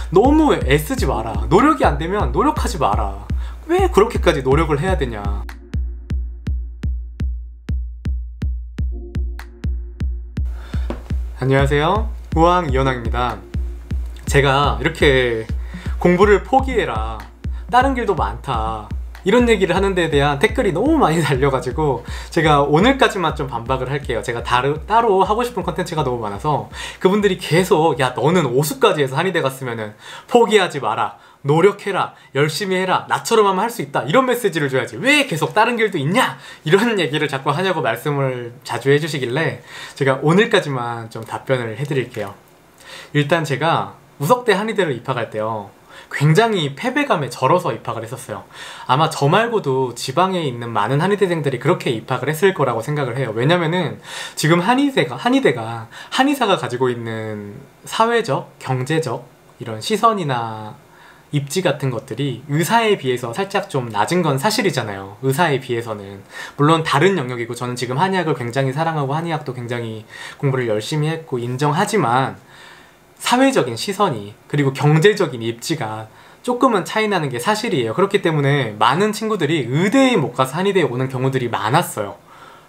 너무 애쓰지 마라. 노력이 안 되면 노력하지 마라. 왜 그렇게까지 노력을 해야 되냐. 안녕하세요, 우왕 이현왕입니다. 제가 이렇게 공부를 포기해라, 다른 길도 많다, 이런 얘기를 하는 데에 대한 댓글이 너무 많이 달려가지고 제가 오늘까지만 좀 반박을 할게요. 제가 따로 하고 싶은 컨텐츠가 너무 많아서 그분들이 계속 야 너는 오수까지 해서 한의대 갔으면은 포기하지 마라, 노력해라, 열심히 해라, 나처럼 하면 할 수 있다, 이런 메시지를 줘야지 왜 계속 다른 길도 있냐, 이런 얘기를 자꾸 하냐고 말씀을 자주 해주시길래 제가 오늘까지만 좀 답변을 해드릴게요. 일단 제가 우석대 한의대를 입학할 때요, 굉장히 패배감에 절어서 입학을 했었어요. 아마 저 말고도 지방에 있는 많은 한의대생들이 그렇게 입학을 했을 거라고 생각을 해요. 왜냐면은 지금 한의대가 한의사가 가지고 있는 사회적, 경제적 이런 시선이나 입지 같은 것들이 의사에 비해서 살짝 좀 낮은 건 사실이잖아요. 의사에 비해서는. 물론 다른 영역이고 저는 지금 한의학을 굉장히 사랑하고 한의학도 굉장히 공부를 열심히 했고 인정하지만 사회적인 시선이, 그리고 경제적인 입지가 조금은 차이 나는 게 사실이에요. 그렇기 때문에 많은 친구들이 의대에 못 가서 한의대에 오는 경우들이 많았어요.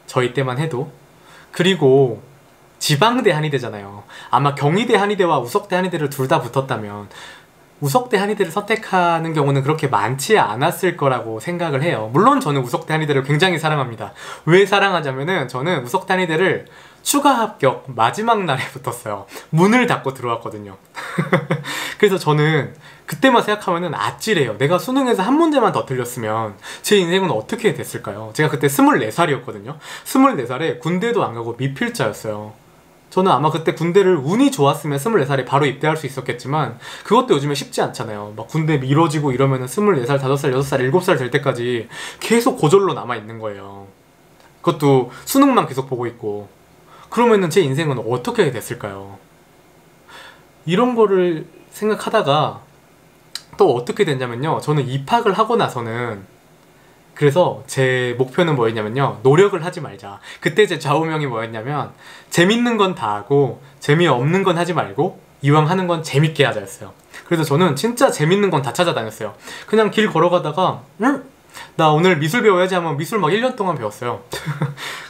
저희 때만 해도. 그리고 지방대 한의대잖아요. 아마 경희대 한의대와 우석대 한의대를 둘 다 붙었다면 우석대 한의대를 선택하는 경우는 그렇게 많지 않았을 거라고 생각을 해요. 물론 저는 우석대 한의대를 굉장히 사랑합니다. 왜 사랑하자면은 저는 우석대 한의대를 추가 합격 마지막 날에 붙었어요. 문을 닫고 들어왔거든요. 그래서 저는 그때만 생각하면은 아찔해요. 내가 수능에서 한 문제만 더 틀렸으면 제 인생은 어떻게 됐을까요? 제가 그때 24살이었거든요. 24살에 군대도 안 가고 미필자였어요. 저는 아마 그때 군대를 운이 좋았으면 24살에 바로 입대할 수 있었겠지만 그것도 요즘에 쉽지 않잖아요. 막 군대 미뤄지고 이러면은 24살, 5살, 6살, 7살 될 때까지 계속 고졸로 남아있는 거예요. 그것도 수능만 계속 보고 있고. 그러면은 제 인생은 어떻게 됐을까요? 이런 거를 생각하다가 또 어떻게 됐냐면요, 저는 입학을 하고 나서는, 그래서 제 목표는 뭐였냐면요, 노력을 하지 말자. 그때 제 좌우명이 뭐였냐면 재밌는 건 다 하고 재미없는 건 하지 말고 이왕 하는 건 재밌게 하자였어요. 그래서 저는 진짜 재밌는 건 다 찾아다녔어요. 그냥 길 걸어가다가 나 오늘 미술 배워야지 하면 미술 막 1년 동안 배웠어요.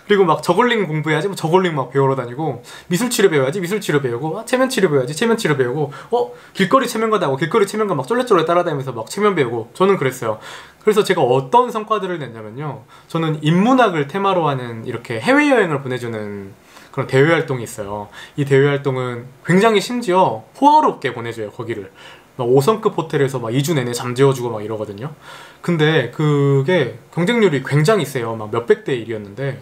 그리고 막 저걸링 공부해야지 저걸링 막 배우러 다니고, 미술치료 배워야지 미술치료 배우고, 체면치료 배워야지 체면치료 배우고, 길거리 체면가다 하고 길거리 체면가 막 쫄래쫄래 따라다니면서 막 체면 배우고. 저는 그랬어요. 그래서 제가 어떤 성과들을 냈냐면요, 저는 인문학을 테마로 하는 이렇게 해외여행을 보내주는 그런 대외활동이 있어요. 이 대외활동은 굉장히 심지어 호화롭게 보내줘요. 거기를 막 5성급 호텔에서 막 2주 내내 잠재워주고 막 이러거든요. 근데 그게 경쟁률이 굉장히 세요. 막 몇백 대 1이었는데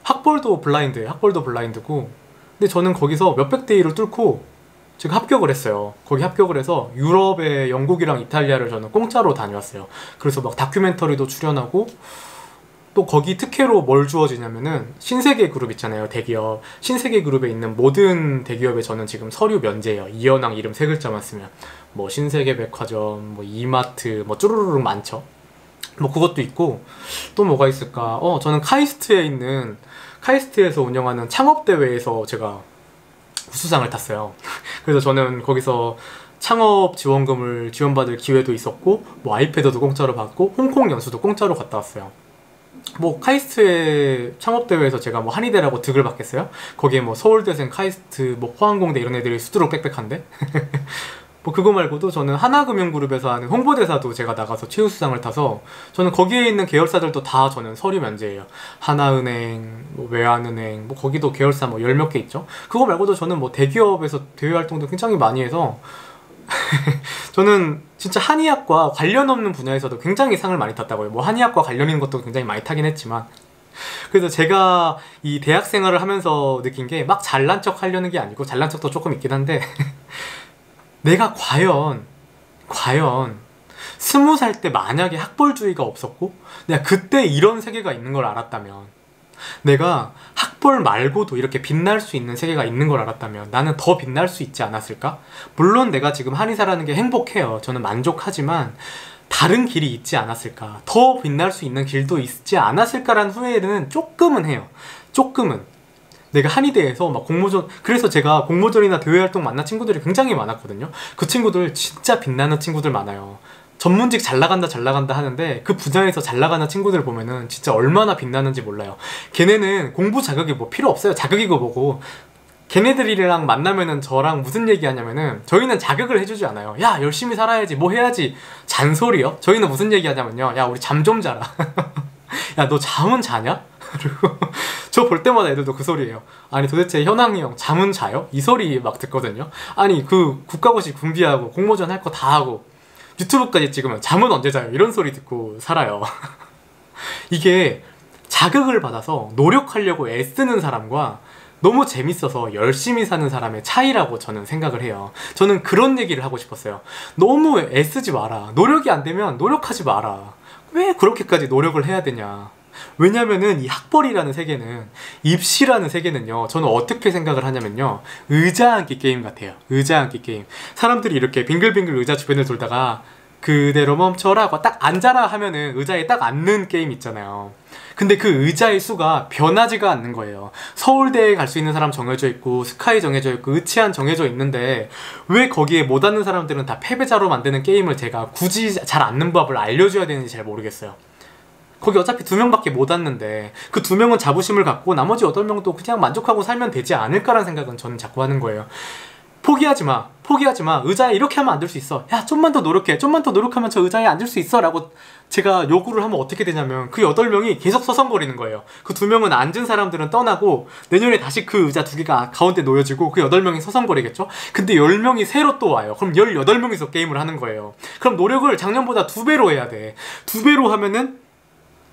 학벌도 블라인드고, 근데 저는 거기서 몇백 대 1을 뚫고 제가 합격을 했어요. 거기 합격을 해서 유럽의 영국이랑 이탈리아를 저는 공짜로 다녀왔어요. 그래서 막 다큐멘터리도 출연하고, 또 거기 특혜로 뭘 주어지냐면은 신세계 그룹 있잖아요, 대기업. 신세계 그룹에 있는 모든 대기업에 저는 지금 서류 면제예요. 이현왕 이름 3글자만 쓰면. 뭐 신세계백화점, 뭐 이마트, 뭐 쭈루루룩 많죠. 뭐 그것도 있고, 또 뭐가 있을까? 저는 카이스트에서 운영하는 창업대회에서 제가 우수상을 탔어요. 그래서 저는 거기서 창업 지원금을 지원받을 기회도 있었고, 뭐 아이패드도 공짜로 받고, 홍콩 연수도 공짜로 갔다 왔어요. 뭐 카이스트의 창업대회에서 제가 뭐 한의대라고 득을 받겠어요? 거기에 뭐 서울대생, 카이스트, 뭐 포항공대 이런 애들이 수두룩 빽빽한데? 뭐 그거 말고도 저는 하나금융그룹에서 하는 홍보대사도 제가 나가서 최우수상을 타서, 저는 거기에 있는 계열사들도 다 저는 서류 면제예요. 하나은행, 뭐 외환은행, 뭐 거기도 계열사 뭐 10몇 개 있죠? 그거 말고도 저는 뭐 대기업에서 대외활동도 굉장히 많이 해서 저는 진짜 한의학과 관련 없는 분야에서도 굉장히 상을 많이 탔다고요. 뭐 한의학과 관련 있는 것도 굉장히 많이 타긴 했지만. 그래서 제가 이 대학 생활을 하면서 느낀 게, 막 잘난 척 하려는 게 아니고, 잘난 척도 조금 있긴 한데 내가 과연 20살 때 만약에 학벌주의가 없었고 내가 그때 이런 세계가 있는 걸 알았다면, 내가 학벌 말고도 이렇게 빛날 수 있는 세계가 있는 걸 알았다면 나는 더 빛날 수 있지 않았을까? 물론 내가 지금 한의사라는 게 행복해요. 저는 만족하지만 다른 길이 있지 않았을까? 더 빛날 수 있는 길도 있지 않았을까라는 후회는 조금은 해요. 조금은. 내가 한의대에서 막 공모전, 그래서 제가 공모전이나 대외활동 만난 친구들이 굉장히 많았거든요. 그 친구들 진짜 빛나는 친구들 많아요. 전문직 잘 나간다 하는데 그 분야에서 잘 나가는 친구들 보면은 진짜 얼마나 빛나는지 몰라요. 걔네는 공부 자격이 뭐 필요 없어요. 자격이고 뭐고. 걔네들이랑 만나면은 저랑 무슨 얘기 하냐면은, 저희는 자극을 해주지 않아요. 야, 열심히 살아야지, 뭐 해야지. 잔소리요? 저희는 무슨 얘기 하냐면요, 야, 우리 잠 좀 자라. 야, 너 잠은 자냐? 그리고 저 볼 때마다 애들도 그 소리예요. 아니 도대체 현황이 형 잠은 자요? 이 소리 막 듣거든요. 아니 그 국가고시 준비하고 공모전 할 거 다 하고 유튜브까지 찍으면 잠은 언제 자요? 이런 소리 듣고 살아요. 이게 자극을 받아서 노력하려고 애쓰는 사람과 너무 재밌어서 열심히 사는 사람의 차이라고 저는 생각을 해요. 저는 그런 얘기를 하고 싶었어요. 너무 애쓰지 마라. 노력이 안 되면 노력하지 마라. 왜 그렇게까지 노력을 해야 되냐. 왜냐면은 이 학벌이라는 세계는, 입시라는 세계는요, 저는 어떻게 생각을 하냐면요, 의자 앉기 게임 같아요. 의자 앉기 게임. 사람들이 이렇게 빙글빙글 의자 주변을 돌다가 그대로 멈춰라 하고 딱 앉아라 하면은 의자에 딱 앉는 게임 있잖아요. 근데 그 의자의 수가 변하지가 않는 거예요. 서울대에 갈 수 있는 사람 정해져 있고 스카이 정해져 있고 의치안 정해져 있는데 왜 거기에 못 앉는 사람들은 다 패배자로 만드는 게임을 제가 굳이 잘 앉는 법을 알려줘야 되는지 잘 모르겠어요. 거기 어차피 2명밖에 못 앉는데 그 2명은 자부심을 갖고 나머지 8명도 그냥 만족하고 살면 되지 않을까라는 생각은 저는 자꾸 하는 거예요. 포기하지 마. 포기하지 마. 의자에 이렇게 하면 앉을 수 있어. 야, 좀만 더 노력해. 좀만 더 노력하면 저 의자에 앉을 수 있어. 라고 제가 요구를 하면 어떻게 되냐면 그 8명이 계속 서성거리는 거예요. 그 2명은 앉은 사람들은 떠나고 내년에 다시 그 의자 2개가 가운데 놓여지고 그 8명이 서성거리겠죠? 근데 10명이 새로 또 와요. 그럼 18명이서 게임을 하는 거예요. 그럼 노력을 작년보다 2배로 해야 돼. 2배로 하면은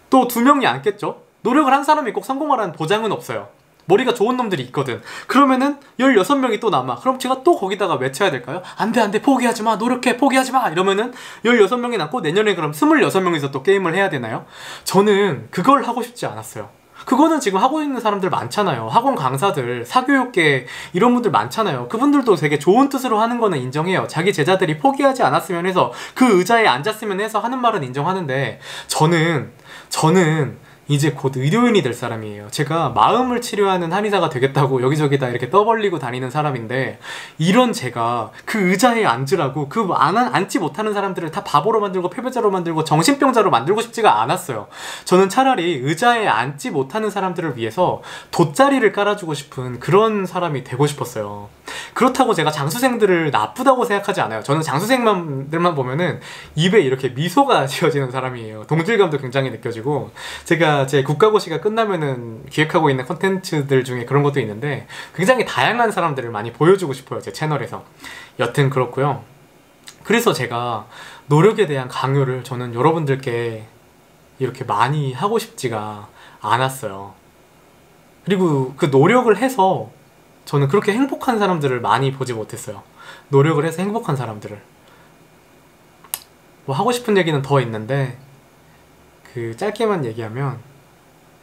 또 2명이 앉겠죠? 노력을 한 사람이 꼭 성공하라는 보장은 없어요. 머리가 좋은 놈들이 있거든. 그러면은 16명이 또 남아. 그럼 제가 또 거기다가 외쳐야 될까요? 안돼 안돼 포기하지 마. 노력해 포기하지 마. 이러면은 16명이 남고 내년에 그럼 26명이서 또 게임을 해야 되나요? 저는 그걸 하고 싶지 않았어요. 그거는 지금 하고 있는 사람들 많잖아요. 학원 강사들, 사교육계 이런 분들 많잖아요. 그분들도 되게 좋은 뜻으로 하는 거는 인정해요. 자기 제자들이 포기하지 않았으면 해서 그 의자에 앉았으면 해서 하는 말은 인정하는데 저는 이제 곧 의료인이 될 사람이에요. 제가 마음을 치료하는 한의사가 되겠다고 여기저기다 이렇게 떠벌리고 다니는 사람인데, 이런 제가 그 의자에 앉으라고 그 앉지 못하는 사람들을 다 바보로 만들고 패배자로 만들고 정신병자로 만들고 싶지가 않았어요. 저는 차라리 의자에 앉지 못하는 사람들을 위해서 돗자리를 깔아주고 싶은 그런 사람이 되고 싶었어요. 그렇다고 제가 장수생들을 나쁘다고 생각하지 않아요. 저는 장수생들만 보면은 입에 이렇게 미소가 지어지는 사람이에요. 동질감도 굉장히 느껴지고, 제가 제 국가고시가 끝나면은 기획하고 있는 컨텐츠들 중에 그런 것도 있는데 굉장히 다양한 사람들을 많이 보여주고 싶어요, 제 채널에서. 여튼 그렇고요. 그래서 제가 노력에 대한 강요를 저는 여러분들께 이렇게 많이 하고 싶지가 않았어요. 그리고 그 노력을 해서 저는 그렇게 행복한 사람들을 많이 보지 못했어요. 노력을 해서 행복한 사람들을. 뭐 하고 싶은 얘기는 더 있는데 그 짧게만 얘기하면,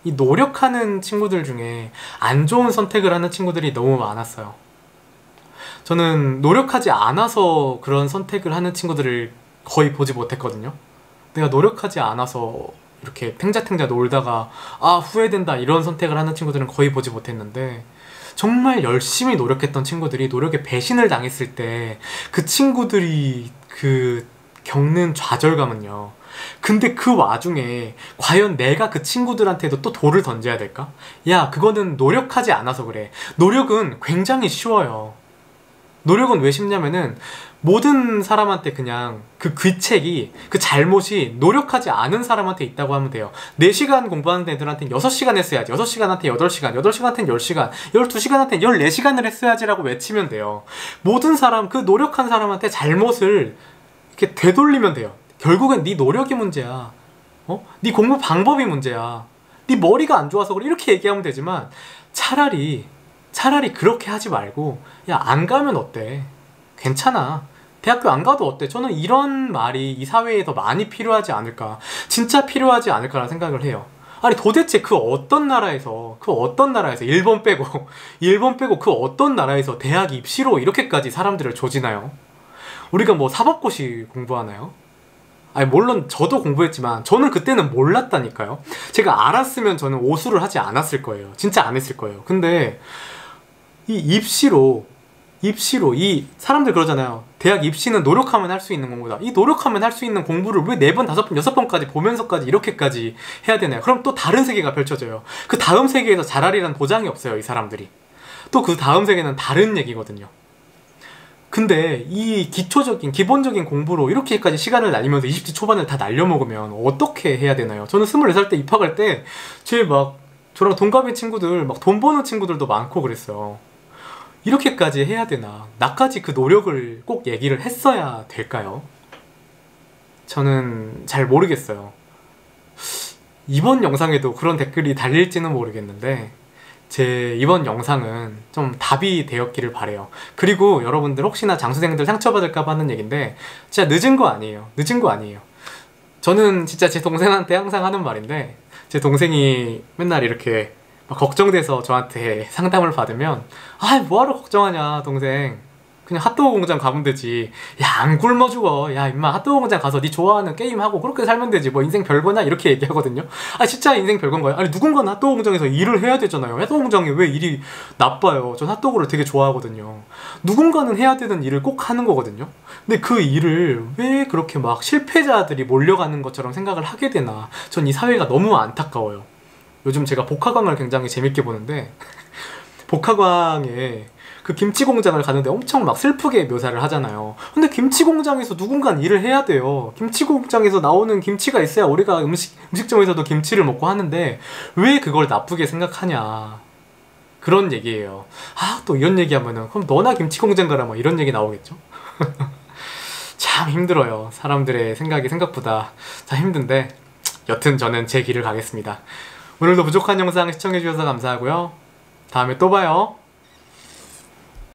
이 노력하는 친구들 중에 안 좋은 선택을 하는 친구들이 너무 많았어요. 저는 노력하지 않아서 그런 선택을 하는 친구들을 거의 보지 못했거든요. 내가 노력하지 않아서 이렇게 탱자탱자 놀다가 아 후회된다 이런 선택을 하는 친구들은 거의 보지 못했는데, 정말 열심히 노력했던 친구들이 노력에 배신을 당했을 때 그 친구들이 그 겪는 좌절감은요. 근데 그 와중에 과연 내가 그 친구들한테도 또 돌을 던져야 될까? 야, 그거는 노력하지 않아서 그래. 노력은 굉장히 쉬워요. 노력은 왜 쉽냐면은 모든 사람한테 그냥 그 귀책이, 그 잘못이 노력하지 않은 사람한테 있다고 하면 돼요. 4시간 공부하는 애들한테는 6시간 했어야지, 6시간한테 8시간, 8시간한테는 10시간, 12시간한테는 14시간을 했어야지 라고 외치면 돼요. 모든 사람, 그 노력한 사람한테 잘못을 이렇게 되돌리면 돼요. 결국엔 네 노력이 문제야. 네 공부 방법이 문제야. 네 머리가 안 좋아서 그래. 이렇게 얘기하면 되지만 차라리 그렇게 하지 말고, 야, 안 가면 어때? 괜찮아. 대학교 안 가도 어때? 저는 이런 말이 이 사회에 더 많이 필요하지 않을까, 진짜 필요하지 않을까라는 생각을 해요. 아니 도대체 그 어떤 나라에서 일본 빼고 그 어떤 나라에서 대학 입시로 이렇게까지 사람들을 조지나요? 우리가 뭐 사법고시 공부하나요? 아니 물론 저도 공부했지만 저는 그때는 몰랐다니까요. 제가 알았으면 저는 오수를 하지 않았을 거예요. 진짜 안 했을 거예요. 근데 이 입시로 이 사람들 그러잖아요. 대학 입시는 노력하면 할 수 있는 공부다. 이 노력하면 할 수 있는 공부를 왜 4번, 5번, 6번까지 보면서까지 이렇게까지 해야 되나요? 그럼 또 다른 세계가 펼쳐져요. 그 다음 세계에서 잘하리란 보장이 없어요, 이 사람들이. 또 그 다음 세계는 다른 얘기거든요. 근데 이 기본적인 공부로 이렇게까지 시간을 날리면서 20대 초반을 다 날려먹으면 어떻게 해야 되나요? 저는 24살 때 입학할 때 저랑 동갑인 친구들 막 돈 버는 친구들도 많고 그랬어요. 이렇게까지 해야 되나? 나까지 그 노력을 꼭 얘기를 했어야 될까요? 저는 잘 모르겠어요. 이번 영상에도 그런 댓글이 달릴지는 모르겠는데 제 이번 영상은 좀 답이 되었기를 바래요. 그리고 여러분들 혹시나 장수생들 상처받을까 봐 하는 얘긴데 진짜 늦은 거 아니에요. 늦은 거 아니에요. 저는 진짜 제 동생한테 항상 하는 말인데 제 동생이 맨날 이렇게 막 걱정돼서 저한테 상담을 받으면 아 뭐하러 걱정하냐 동생, 그냥 핫도그 공장 가면 되지. 야 안 굶어 죽어. 야 임마 핫도그 공장 가서 네 좋아하는 게임하고 그렇게 살면 되지. 뭐 인생 별거냐 이렇게 얘기하거든요. 아 진짜 인생 별건가요? 아니 누군가는 핫도그 공장에서 일을 해야 되잖아요. 핫도그 공장이 왜 일이 나빠요? 전 핫도그를 되게 좋아하거든요. 누군가는 해야 되는 일을 꼭 하는 거거든요. 근데 그 일을 왜 그렇게 막 실패자들이 몰려가는 것처럼 생각을 하게 되나. 전 이 사회가 너무 안타까워요. 요즘 제가 복화광을 굉장히 재밌게 보는데 복화광에 그 김치 공장을 가는데 엄청 막 슬프게 묘사를 하잖아요. 근데 김치 공장에서 누군가는 일을 해야 돼요. 김치 공장에서 나오는 김치가 있어야 우리가 음식점에서도 김치를 먹고 하는데 왜 그걸 나쁘게 생각하냐, 그런 얘기예요. 아 또 이런 얘기하면은 그럼 너나 김치 공장 가라 뭐 이런 얘기 나오겠죠. 참 힘들어요. 사람들의 생각이 생각보다 참 힘든데 여튼 저는 제 길을 가겠습니다. 오늘도 부족한 영상 시청해주셔서 감사하고요. 다음에 또 봐요.